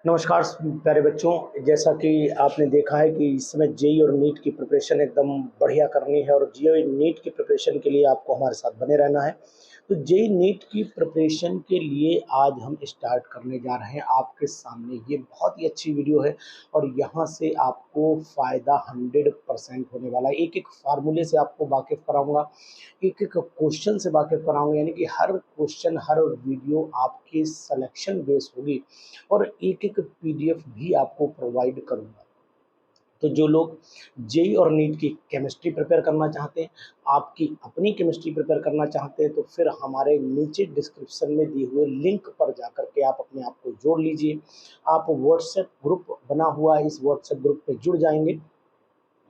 नमस्कार प्यारे बच्चों। जैसा कि आपने देखा है कि इस समय जेई और नीट की प्रिपरेशन एकदम बढ़िया करनी है और जेई नीट की प्रिपरेशन के लिए आपको हमारे साथ बने रहना है। तो जेई नीट की प्रिपरेशन के लिए आज हम स्टार्ट करने जा रहे हैं आपके सामने। ये बहुत ही अच्छी वीडियो है और यहाँ से आपको फ़ायदा 100% होने वाला है। एक एक फार्मूले से आपको वाकिफ़ कराऊंगा, एक एक क्वेश्चन से वाकिफ़ कराऊंगा, यानी कि हर क्वेश्चन हर वीडियो आपके सिलेक्शन बेस होगी और एक एक पीडीएफ भी आपको प्रोवाइड करूंगा। तो जो लोग जेई और नीट की केमिस्ट्री प्रिपेयर करना चाहते हैं, आपकी अपनी केमिस्ट्री प्रिपेयर करना चाहते हैं, तो फिर हमारे नीचे डिस्क्रिप्शन में दिए हुए लिंक पर जाकर के आप अपने आप को जोड़ लीजिए। आप व्हाट्सएप ग्रुप बना हुआ है, इस व्हाट्सएप ग्रुप पे जुड़ जाएंगे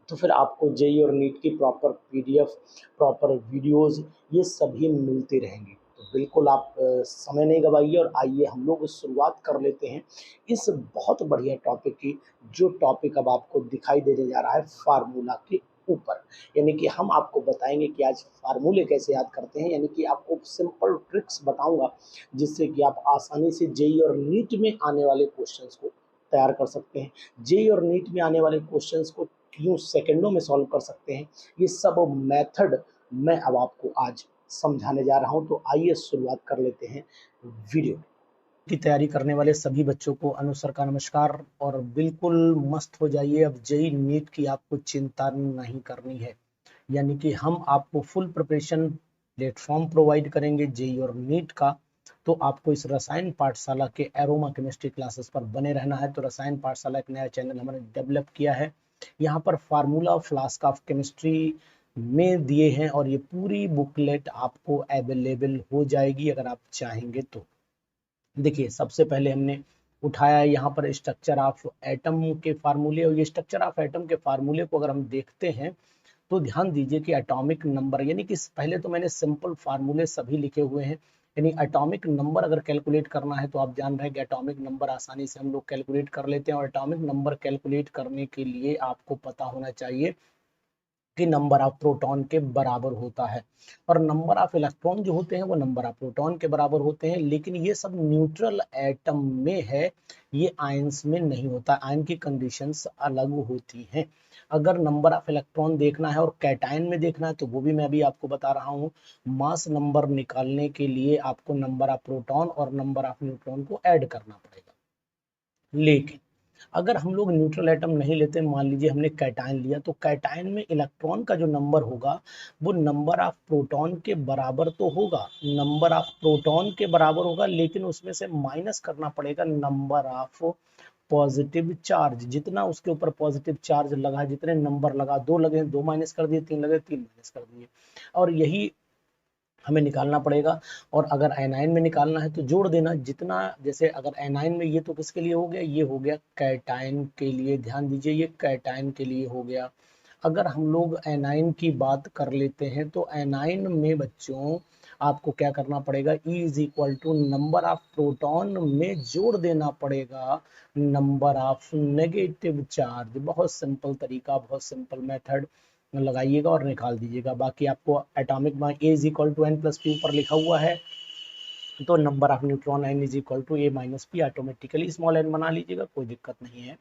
तो फिर आपको जेई और नीट की प्रॉपर पीडीएफ, प्रॉपर वीडियोस, ये सभी मिलते रहेंगे। तो बिल्कुल आप समय नहीं गवाइए और आइए हम लोग शुरुआत कर लेते हैं इस बहुत बढ़िया टॉपिक की, जो टॉपिक अब आपको दिखाई देने जा रहा है फार्मूला के ऊपर। यानी कि हम आपको बताएंगे कि आज फार्मूले कैसे याद करते हैं, यानी कि आपको सिंपल ट्रिक्स बताऊंगा जिससे कि आप आसानी से जेई और नीट में आने वाले क्वेश्चंस को तैयार कर सकते हैं। जेई और नीट में आने वाले क्वेश्चंस को यूँ सेकंडों में सॉल्व कर सकते हैं। ये सब मेथड मैं अब आपको आज समझाने जा रहा हूं। तो आइए शुरुआत कर लेते हैं वीडियो की तैयारी करने वाले सभी बच्चों को अनुसर का नमस्कार और बिल्कुल मस्त हो जाइए। अब जेई नीट की आपको चिंता नहीं करनी है, यानी कि हम आपको फुल प्रिपरेशन प्लेटफॉर्म प्रोवाइड करेंगे जेई और नीट का। तो आपको इस रसायन पाठशाला के एरोमा केमिस्ट्री क्लासेस पर बने रहना है। तो रसायन पाठशाला एक नया चैनल हमने डेवलप किया है। यहाँ पर फार्मूला फ्लास्क ऑफ केमिस्ट्री में दिए हैं और ये पूरी बुकलेट आपको अवेलेबल हो जाएगी अगर आप चाहेंगे तो। देखिए, सबसे पहले हमने उठाया है यहाँ पर स्ट्रक्चर ऑफ एटम के फार्मूले, और ये स्ट्रक्चर ऑफ एटम के फार्मूले को अगर हम देखते हैं तो ध्यान दीजिए कि एटॉमिक नंबर, यानी कि पहले तो मैंने सिंपल फार्मूले सभी लिखे हुए हैं। यानी एटॉमिक नंबर अगर कैलकुलेट करना है तो आप जान रहे हैं कि एटॉमिक नंबर आसानी से हम लोग कैलकुलेट कर लेते हैं। और एटॉमिक नंबर कैलकुलेट करने के लिए आपको पता होना चाहिए कि नंबर ऑफ प्रोटॉन के बराबर होता है, और नंबर ऑफ इलेक्ट्रॉन जो होते हैं वो नंबर ऑफ प्रोटॉन के बराबर होते हैं। लेकिन ये सब न्यूट्रल एटम में है, ये आयंस में नहीं होता। आयन की कंडीशंस अलग होती हैं। अगर नंबर ऑफ इलेक्ट्रॉन देखना है और कैटायन में देखना है तो वो भी मैं अभी आपको बता रहा हूँ। मास नंबर निकालने के लिए आपको नंबर ऑफ प्रोटॉन और नंबर ऑफ न्यूट्रॉन को ऐड करना पड़ेगा। लेकिन अगर हम लोग न्यूट्रल एटम नहीं लेते, मान लीजिए हमने कैटायन लिया, तो कैटायन में इलेक्ट्रॉन का जो नंबर होगा वो नंबर ऑफ प्रोटॉन के बराबर तो होगा, नंबर ऑफ प्रोटॉन के बराबर होगा, लेकिन उसमें से माइनस करना पड़ेगा नंबर ऑफ पॉजिटिव चार्ज। जितना उसके ऊपर पॉजिटिव चार्ज लगा, जितने नंबर लगा, दो लगे दो माइनस कर दिए, तीन लगे तीन माइनस कर दिए, और यही हमें निकालना पड़ेगा। और अगर एनाइन में निकालना है तो जोड़ देना जितना, जैसे अगर एनाइन में, ये तो किसके लिए हो गया, ये हो गया कैटायन के लिए। ध्यान दीजिए, ये कैटायन के लिए हो गया। अगर हम लोग एनाइन की बात कर लेते हैं तो एनाइन में बच्चों आपको क्या करना पड़ेगा, E is equal to number of proton में जोड़ देना पड़ेगा नंबर ऑफ नेगेटिव चार्ज। बहुत सिंपल तरीका, बहुत सिंपल मेथड लगाइएगा और निकाल दीजिएगा। बाकी आपको atomic mass A is equal to N plus P ऊपर लिखा हुआ है, तो number of neutron N is equal to A minus P, automatically small N बना लीजिएगा, कोई दिक्कत नहीं है,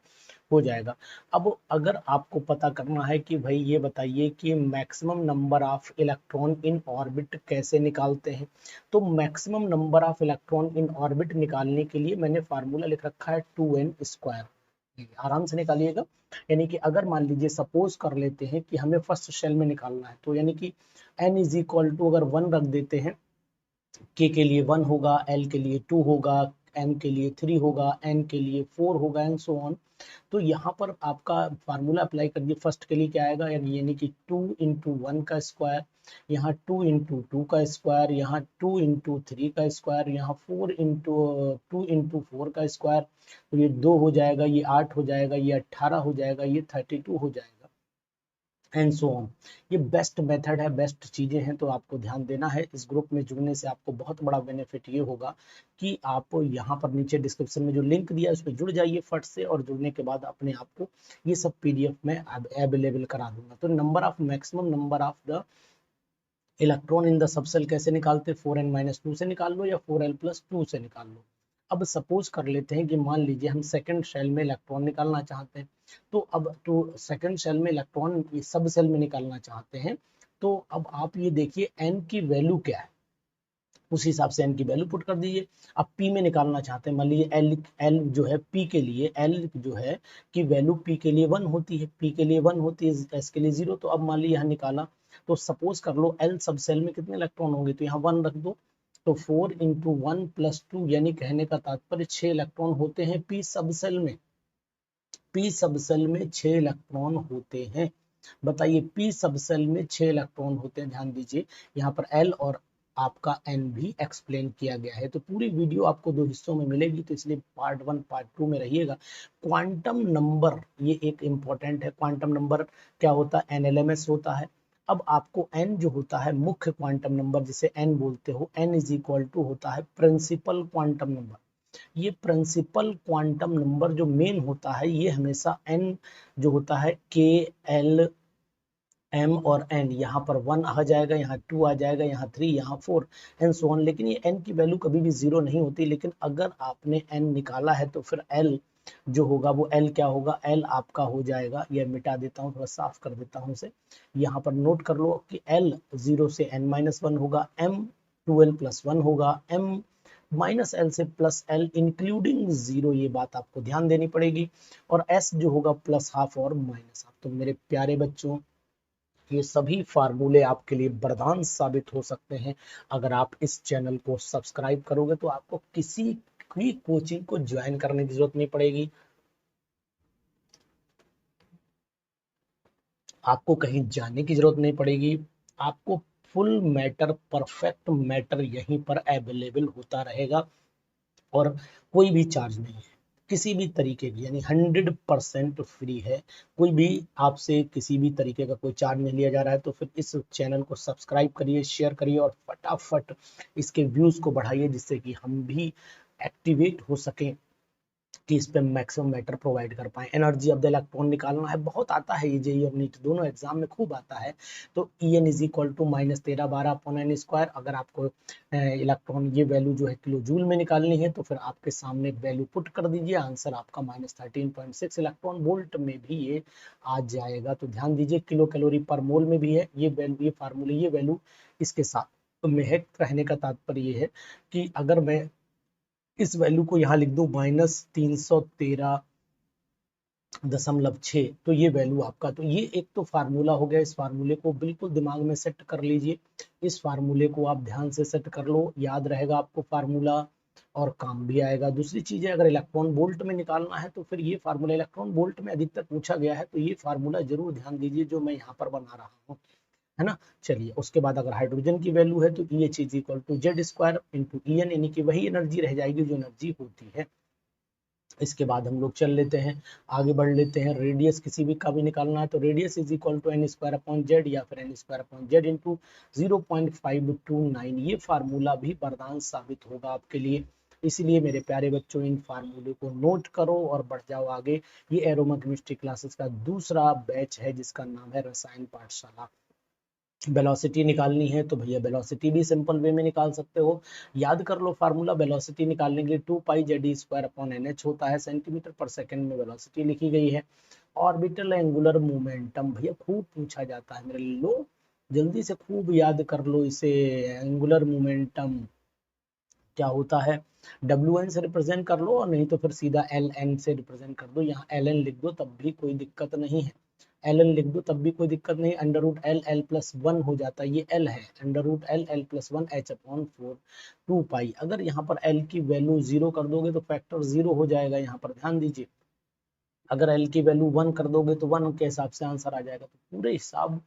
हो जाएगा। अब अगर आपको पता करना है कि भाई ये बताइए कि maximum number of electron in orbit कैसे निकालते हैं, तो maximum number of electron in orbit निकालने के लिए मैंने फार्मूला लिख रखा है 2n²। आराम से निकालिएगा। यानी कि अगर मान लीजिए सपोज कर लेते हैं कि हमें फर्स्ट शेल में निकालना है, तो यानी कि n इज इक्वल टू अगर 1 रख देते हैं, k के लिए 1 होगा, l के लिए 2 होगा, m के लिए 3 होगा, n के लिए 4 होगा, एंड सो ऑन। तो यहाँ पर आपका फार्मूला अप्लाई कर दिए। फर्स्ट के लिए क्या आएगा, यानी कि 2 इंटू 1 का स्क्वायर, यहाँ 2 इंटू 2 का स्क्वायर, यहाँ 2 इंटू 3 का स्क्वायर, यहाँ 4 इंटू 2 इंटू 4 का स्क्वायर। तो ये 2 हो जाएगा, ये 8 हो जाएगा, ये 18 हो जाएगा, ये 32 हो जाएगा, एंड सो ऑन। ये बेस्ट मेथड है, बेस्ट चीजें हैं, तो आपको ध्यान देना है। इस ग्रुप में जुड़ने से आपको बहुत बड़ा बेनिफिट ये होगा कि आप यहाँ पर नीचे डिस्क्रिप्शन में जो लिंक दिया है उस पर जुड़ जाइए फट से, और जुड़ने के बाद अपने आप को ये सब पीडीएफ में अवेलेबल करा दूंगा। तो number of maximum number of the electron in the subshell कैसे निकालते, 4n-2 से निकाल लो या 4l+2 से निकाल लो। अब सपोज कर लेते हैं कि मान लीजिए हम सेकंड शेल में इलेक्ट्रॉन निकालना चाहते हैं, तो अब तो सेकंड शेल में इलेक्ट्रॉन सब सेल में निकालना चाहते हैं, तो अब आप ये देखिए n की वैल्यू क्या है, उस हिसाब से n की वैल्यू पुट कर दीजिए। अब p में निकालना चाहते हैं, मान लीजिए l जो है p के लिए, l जो है कि वैल्यू p के लिए 1 होती है, p के लिए 1 होती है, s के लिए 0। तो अब मान लीजिए यहाँ निकाला, तो सपोज कर लो l सब सेल में कितने इलेक्ट्रॉन होंगे, तो यहाँ 1 रख दो, तो 4 इंटू 1 प्लस 2, यानी कहने का तात्पर्य 6 इलेक्ट्रॉन होते हैं p सब सेल में। p सब सेल में 6 इलेक्ट्रॉन होते हैं। बताइए p सब सेल में 6 इलेक्ट्रॉन होते हैं। ध्यान दीजिए यहाँ पर l और आपका n भी एक्सप्लेन किया गया है। तो पूरी वीडियो आपको 2 हिस्सों में मिलेगी, तो इसलिए पार्ट 1 पार्ट 2 में रहिएगा। क्वांटम नंबर ये एक इंपॉर्टेंट है। क्वांटम नंबर क्या होता है, NLMS होता है। अब आपको n जो होता है मुख्य क्वांटम नंबर, जिसे n बोलते हो, n इज इक्वल टू होता है प्रिंसिपल क्वांटम नंबर। ये प्रिंसिपल क्वांटम नंबर जो मेन होता है, ये हमेशा n जो होता है k l m और n, यहाँ पर 1 आ जाएगा, यहाँ 2 आ जाएगा, यहाँ 3, यहाँ 4 एंड सो ऑन। लेकिन ये n की वैल्यू कभी भी 0 नहीं होती। लेकिन अगर आपने n निकाला है तो फिर l जो होगा वो l क्या होगा, l आपका हो जाएगा, ये मिटा देता हूँ, थोड़ा साफ कर देता हूँ इसे। यहाँ पर नोट कर लो कि l 0 से n-1 होगा, m 2l प्लस 1 होगा, m माइनस एल से प्लस एल इंक्लूडिंग 0, ये बात आपको ध्यान देनी पड़ेगी। और s जो होगा प्लस हाफ और माइनस हाफ। तो मेरे प्यारे बच्चों, ये सभी फार्मूले आपके लिए वरदान साबित हो सकते हैं। अगर आप इस चैनल को सब्सक्राइब करोगे तो आपको किसी भी कोचिंग को ज्वाइन करने की जरूरत नहीं पड़ेगी, आपको कहीं जाने की जरूरत नहीं पड़ेगी। आपको फुल मैटर, परफेक्ट मैटर यहीं पर अवेलेबल होता रहेगा, और कोई भी चार्ज नहीं है किसी भी तरीके की, यानी 100% फ्री है। कोई भी आपसे किसी भी तरीके का कोई चार्ज नहीं लिया जा रहा है। तो फिर इस चैनल को सब्सक्राइब करिए, शेयर करिए और फटाफट इसके व्यूज को बढ़ाइए, जिससे कि हम भी एक्टिवेट हो सकें कि इस पे मैक्सिमम मैटर प्रोवाइड कर पाए। एनर्जी ऑफ द इलेक्ट्रॉन निकालना है, बहुत आता है ये जेई और नीट दोनों एग्जाम में खूब आता है। तो En is equal to -1312/n²। अगर आपको इलेक्ट्रॉन ये वैल्यू जो है किलो जूल में निकालनी है, तो फिर आपके सामने वैल्यू पुट कर दीजिए, आंसर आपका -13.6 इलेक्ट्रॉन वोल्ट में भी ये आ जाएगा। तो ध्यान दीजिए किलो कैलोरी पर मोल में भी है ये वैल्यू, ये फार्मूले, ये वैल्यू इसके साथ महक रहने का तात्पर्य ये है कि अगर मैं इस वैल्यू को यहाँ लिख दूं -313.6, तो ये वैल्यू आपका, तो ये एक तो फार्मूला हो गया। इस फार्मूले को बिल्कुल दिमाग में सेट कर लीजिए, इस फार्मूले को आप ध्यान से सेट कर लो, याद रहेगा आपको फार्मूला और काम भी आएगा। दूसरी चीज है, अगर इलेक्ट्रॉन वोल्ट में निकालना है तो फिर ये फार्मूला, इलेक्ट्रॉन वोल्ट में अधिकतर पूछा गया है, तो ये फार्मूला जरूर ध्यान दीजिए जो मैं यहाँ पर बना रहा हूँ, है ना। चलिए, उसके बाद अगर हाइड्रोजन की वैल्यू है तो EH is equal to Z² into EN, यानी कि वही एनर्जी रह जाएगी जो एनर्जी होती है। इसके बाद हम लोग चल लेते हैं, आगे बढ़ लेते हैं। रेडियस किसी भी का भी निकालना है तो radius is equal to n² या फिर n² इंटू 0.529। ये फार्मूला भी वरदान साबित होगा आपके लिए। इसलिए मेरे प्यारे बच्चों, इन फार्मूले को नोट करो और बढ़ जाओ आगे। ये एरोमा केमिस्ट्री क्लासेस का दूसरा बैच है जिसका नाम है रसायन पाठशाला। वेलोसिटी निकालनी है तो भैया वेलोसिटी भी सिंपल वे में निकाल सकते हो। याद कर लो फार्मूला, वेलोसिटी निकालने के लिए 2π/z² होता है, सेंटीमीटर पर सेकंड में वेलोसिटी लिखी गई है। ऑर्बिटल एंगुलर मोमेंटम भैया खूब पूछा जाता है मेरे लो, जल्दी से खूब याद कर लो इसे। एंगुलर मोमेंटम क्या होता है, WN से रिप्रेजेंट कर लो, और नहीं तो फिर सीधा LN से रिप्रेजेंट कर दो। यहाँ LN लिख दो तब भी कोई दिक्कत नहीं है, LN लिख दो तब भी कोई दिक्कत नहीं। √L+1 हो जाता है, ये L है, √L+1 H/4 2π। अगर यहाँ पर L की वैल्यू 0 कर दोगे तो फैक्टर 0 हो जाएगा। यहाँ पर ध्यान दीजिए, अगर L की वैल्यू 1 कर दोगे तो 1 के हिसाब से आंसर आ जाएगा। तो पूरे हिसाब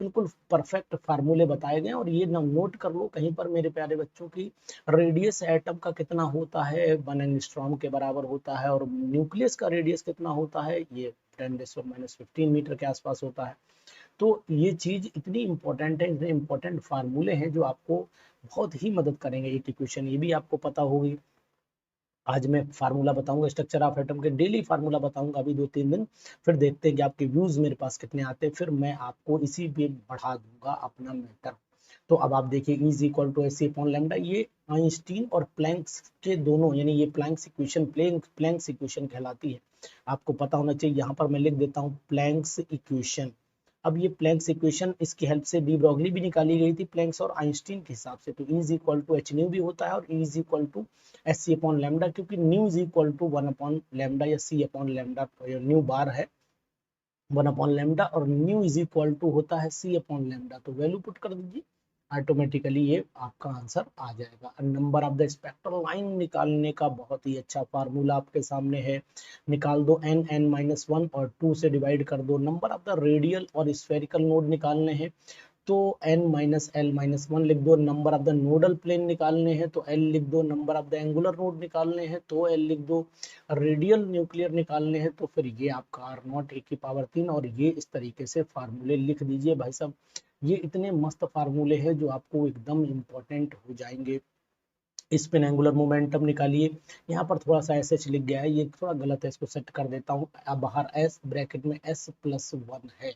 बिल्कुल परफेक्ट फार्मूले बताए गए। और ये नोट कर लो कहीं पर मेरे प्यारे बच्चों की, रेडियस एटम का कितना होता है, 1 एंगस्ट्रॉम के बराबर होता है। और न्यूक्लियस का रेडियस कितना होता है, ये 10⁻⁻15 मीटर के आसपास होता है। तो ये चीज इतनी इंपॉर्टेंट है, इतने इंपॉर्टेंट फार्मूले हैं जो आपको बहुत ही मदद करेंगे। एक इक्वेशन ये भी आपको पता होगी। आज मैं फार्मूला बताऊंगा स्ट्रक्चर ऑफ एटम के, डेली फार्मूला बताऊंगा अभी 2-3 दिन, फिर देखते हैं कि आपके व्यूज मेरे पास कितने आते हैं, फिर मैं आपको इसी पे बढ़ा दूंगा अपना मैटर। तो अब आप देखिए is equal to H upon lambda, ये आइंस्टीन और प्लैंक्स के दोनों, यानी ये प्लैंक्स इक्वेशन प्लैंक्स इक्वेशन कहलाती है। आपको पता होना चाहिए। यहाँ पर मैं लिख देता हूँ प्लैंक्स इक्वेशन। अब ये प्लैंक्स इक्वेशन, इसकी हेल्प से डी ब्रॉगली भी निकाली गई थी प्लैंक्स और आइंस्टीन के हिसाब से। तो is equal to h nu भी होता है और is equal to h c upon lambda, क्योंकि nu is equal to 1 upon lambda या c upon lambda, nu bar है 1 अपॉन लैम्डा और न्यू इज इक्वल टू होता है सी अपॉन लैम्डा। तो वैल्यू पुट कर दीजिए, ऑटोमेटिकली ये आपका आंसर आ जाएगा। Number of the spectral line निकालने का बहुत ही अच्छा फार्मूला आपके सामने है। निकाल दो n n-1 और 2 से डिवाइड कर दो। नंबर ऑफ द रेडियल और स्फेरिकल नोड निकालने हैं तो n-l-1 लिख दो। Number of the nodal plane निकालने हैं तो l लिख दो। Number of the angular node निकालने हैं तो l लिख दो। रेडियल न्यूक्लियर निकालने हैं तो फिर ये आपका r0 a की पावर 3, और ये इस तरीके से फार्मूले लिख दीजिए भाई साहब। ये इतने मस्त फार्मूले हैं जो आपको एकदम इम्पोर्टेंट हो जाएंगे। स्पिन एंगुलर मोमेंटम निकालिए। यहाँ पर थोड़ा सा एस एच लिख गया है, ये थोड़ा गलत है, इसको सेट कर देता हूँ। अब बाहर एस ब्रैकेट में s+1 है,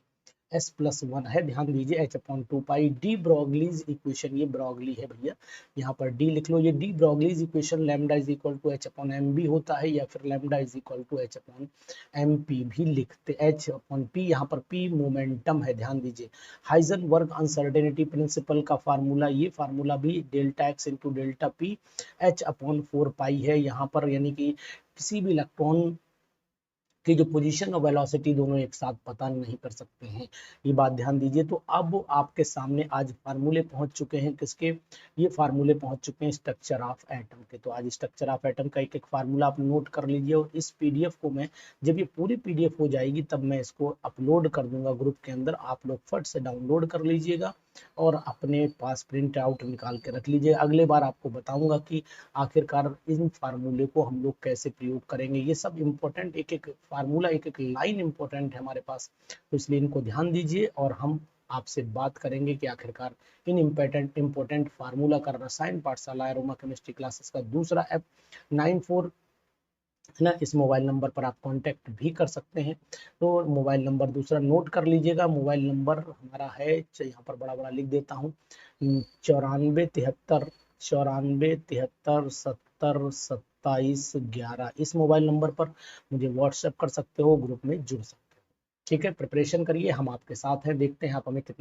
s+1 है, ध्यान दीजिए। h upon 2 pi de Broglie's equation, ये ब्रॉगली है भैया, यहाँ पर डी लिख लो। ये de Broglie's equation lambda is equal to h upon m b होता है, या फिर lambda is equal to h upon m p भी लिखते, h अपॉन पी, यहाँ पर p मोमेंटम है, ध्यान दीजिए। हाइजेनबर्ग अनसर्टेनिटी प्रिंसिपल का फार्मूला, ये फार्मूला भी delta x into delta P h upon 4 पाई है यहाँ पर, यानी कि किसी भी इलेक्ट्रॉन कि जो पोजीशन और वेलोसिटी दोनों एक साथ पता नहीं कर सकते हैं, ये बात ध्यान दीजिए। तो अब आपके सामने आज फार्मूले पहुंच चुके हैं, किसके? ये फार्मूले पहुंच चुके हैं स्ट्रक्चर ऑफ एटम के। तो आज स्ट्रक्चर ऑफ एटम का एक एक फार्मूला आप नोट कर लीजिए, और इस पीडीएफ को मैं, जब ये पूरी पीडीएफ हो जाएगी तब मैं इसको अपलोड कर दूंगा ग्रुप के अंदर, आप लोग फट से डाउनलोड कर लीजिएगा और अपने पास प्रिंट आउट निकाल के रख लीजिए। अगले बार आपको बताऊंगा कि आखिरकार इन फार्मूले को हम लोग कैसे प्रयोग करेंगे। ये सब इम्पोर्टेंट, एक एक फार्मूला, एक एक लाइन इम्पोर्टेंट है हमारे पास, तो इसलिए इनको ध्यान दीजिए। और हम आपसे बात करेंगे कि आखिरकार इन इम्पोर्टेंट फार्मूला का रसायन पाठशाला एरोमा केमिस्ट्री क्लासेस का दूसरा ऐप 94 है ना, इस मोबाइल नंबर पर आप कांटेक्ट भी कर सकते हैं। तो मोबाइल नंबर दूसरा नोट कर लीजिएगा। मोबाइल नंबर हमारा है, यहाँ पर बड़ा बड़ा लिख देता हूँ, 9473 70 27 11। इस मोबाइल नंबर पर मुझे व्हाट्सएप कर सकते हो, ग्रुप में जुड़ सकते हो। ठीक है, प्रिपरेशन करिए, हम आपके साथ हैं, देखते हैं आप हमें कितना